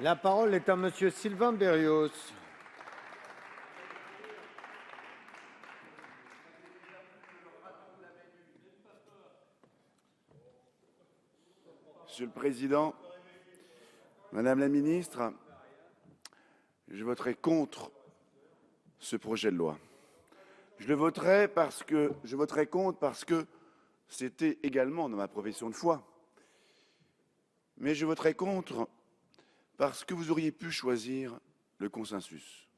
La parole est à Monsieur Sylvain Berrios. Monsieur le Président, Madame la Ministre, je voterai contre ce projet de loi. Je voterai contre parce que c'était également dans ma profession de foi. Mais je voterai contre parce que vous auriez pu choisir le consensus.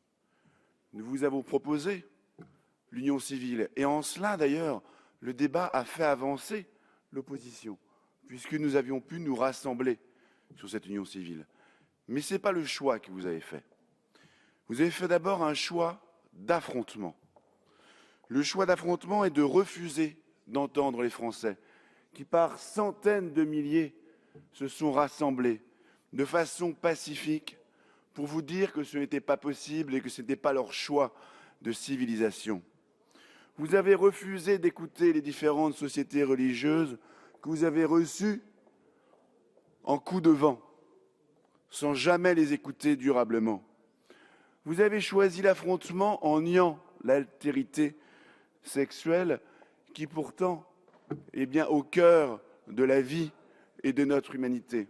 Nous vous avons proposé l'union civile. Et en cela, d'ailleurs, le débat a fait avancer l'opposition, puisque nous avions pu nous rassembler sur cette union civile. Mais ce n'est pas le choix que vous avez fait. Vous avez fait d'abord un choix d'affrontement. Le choix d'affrontement est de refuser d'entendre les Français, qui par centaines de milliers se sont rassemblés de façon pacifique pour vous dire que ce n'était pas possible et que ce n'était pas leur choix de civilisation. Vous avez refusé d'écouter les différentes sociétés religieuses que vous avez reçues en coup de vent, sans jamais les écouter durablement. Vous avez choisi l'affrontement en niant l'altérité sexuelle qui pourtant est bien au cœur de la vie et de notre humanité.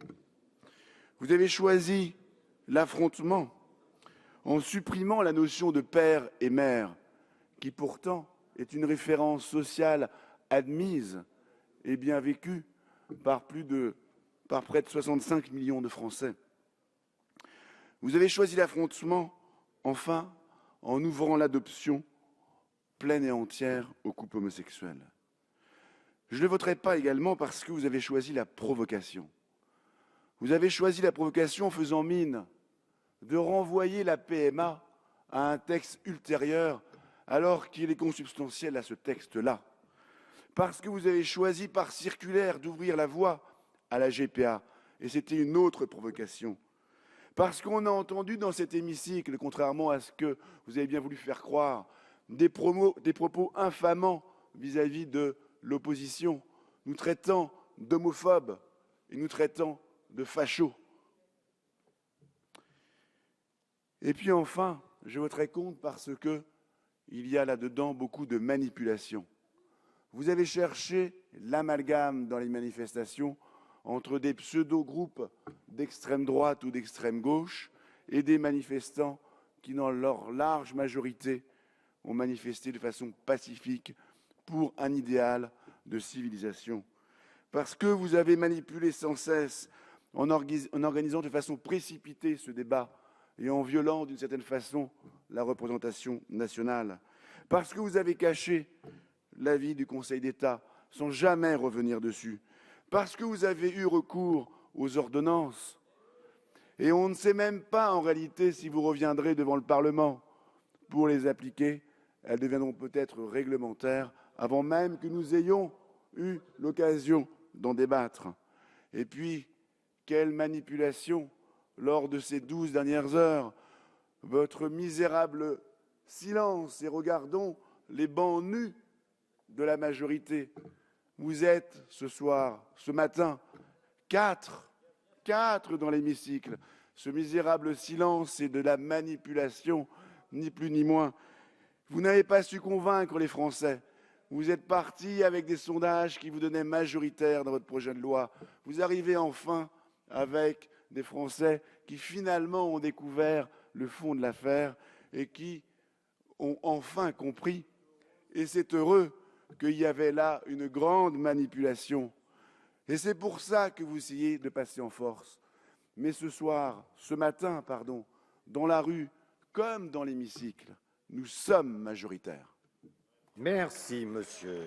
Vous avez choisi l'affrontement en supprimant la notion de père et mère, qui pourtant est une référence sociale admise et bien vécue par près de 65 millions de Français. Vous avez choisi l'affrontement, enfin, en ouvrant l'adoption pleine et entière aux couples homosexuels. Je ne le voterai pas également parce que vous avez choisi la provocation. Vous avez choisi la provocation en faisant mine de renvoyer la PMA à un texte ultérieur alors qu'il est consubstantiel à ce texte-là. Parce que vous avez choisi par circulaire d'ouvrir la voie à la GPA, et c'était une autre provocation. Parce qu'on a entendu dans cet hémicycle, contrairement à ce que vous avez bien voulu faire croire, des propos infamants vis-à-vis de l'opposition, nous traitant d'homophobes et nous traitant de fachos. Et puis enfin, je voterai contre parce qu'il y a là-dedans beaucoup de manipulation. Vous avez cherché l'amalgame dans les manifestations entre des pseudo-groupes d'extrême droite ou d'extrême gauche et des manifestants qui, dans leur large majorité, ont manifesté de façon pacifique pour un idéal de civilisation. Parce que vous avez manipulé sans cesse en organisant de façon précipitée ce débat et en violant d'une certaine façon la représentation nationale. Parce que vous avez caché l'avis du Conseil d'État sans jamais revenir dessus. Parce que vous avez eu recours aux ordonnances. Et on ne sait même pas en réalité si vous reviendrez devant le Parlement pour les appliquer. Elles deviendront peut-être réglementaires avant même que nous ayons eu l'occasion d'en débattre. Et puis, quelle manipulation lors de ces 12 dernières heures. Votre misérable silence, et regardons les bancs nus de la majorité. Vous êtes ce matin, quatre dans l'hémicycle. Ce misérable silence est de la manipulation, ni plus ni moins. Vous n'avez pas su convaincre les Français. Vous êtes partis avec des sondages qui vous donnaient majoritaire dans votre projet de loi. Vous arrivez enfin avec des Français qui finalement ont découvert le fond de l'affaire et qui ont enfin compris, et c'est heureux, qu'il y avait là une grande manipulation. Et c'est pour ça que vous essayez de passer en force. Mais ce matin, dans la rue comme dans l'hémicycle, nous sommes majoritaires. Merci, monsieur.